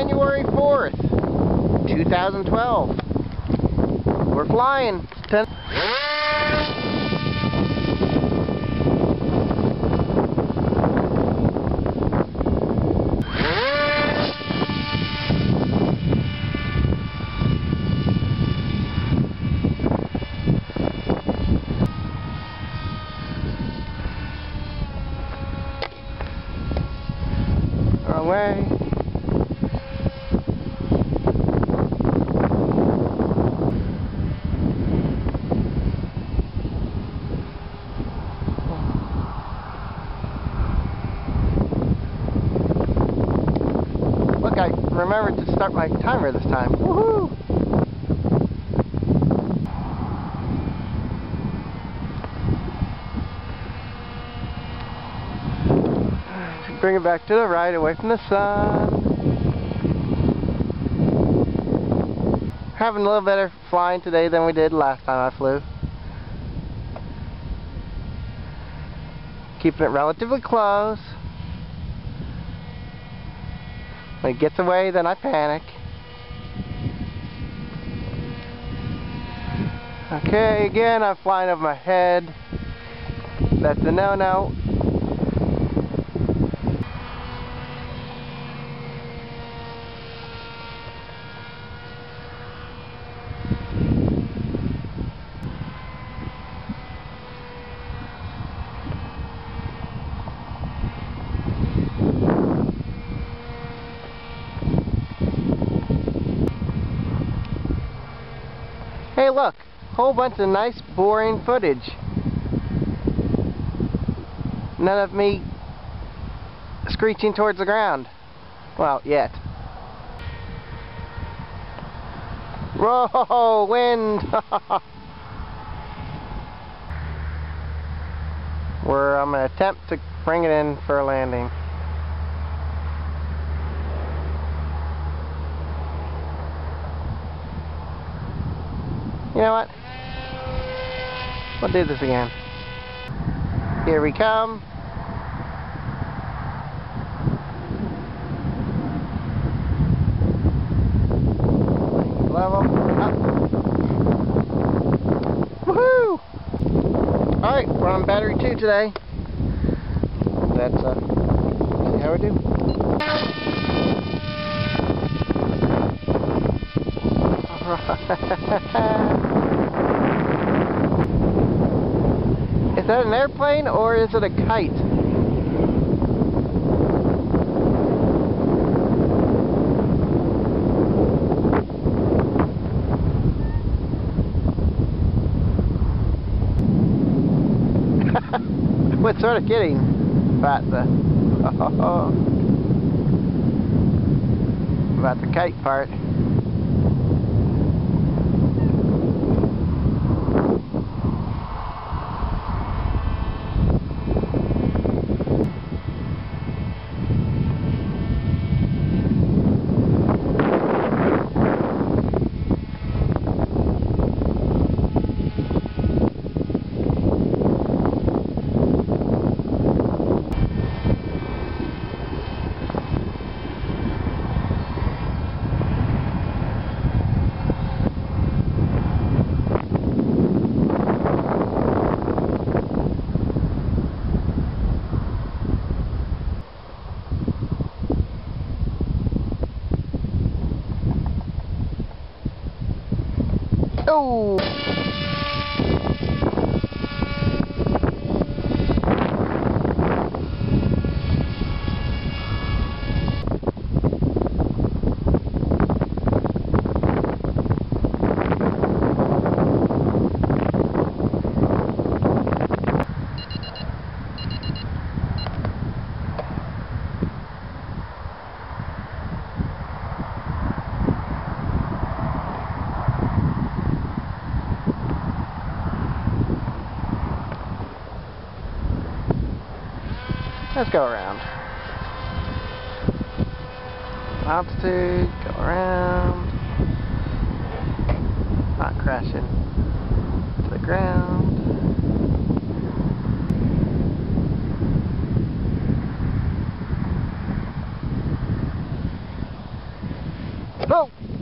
January 4th, 2012. We're flying. It's 10. Wrong way. Look, I remembered to start my timer this time. Woohoo! Bring it back to the right, away from the sun. Having a little better flying today than we did last time I flew. Keeping it relatively close. When it gets away, then I panic. Okay, again, I'm flying over my head. That's a no-no. Hey look, whole bunch of nice boring footage. None of me screeching towards the ground. Well, yet. Whoa, wind! I'm going to attempt to bring it in for a landing. You know what? We'll do this again. Here we come. Level up. Woohoo! Alright, we're on battery 2 today. Let's see how we do. Is that an airplane or is it a kite? What sort of kidding? About the kite part. Oh! Let's go around. Altitude, go around. Not crashing to the ground. No!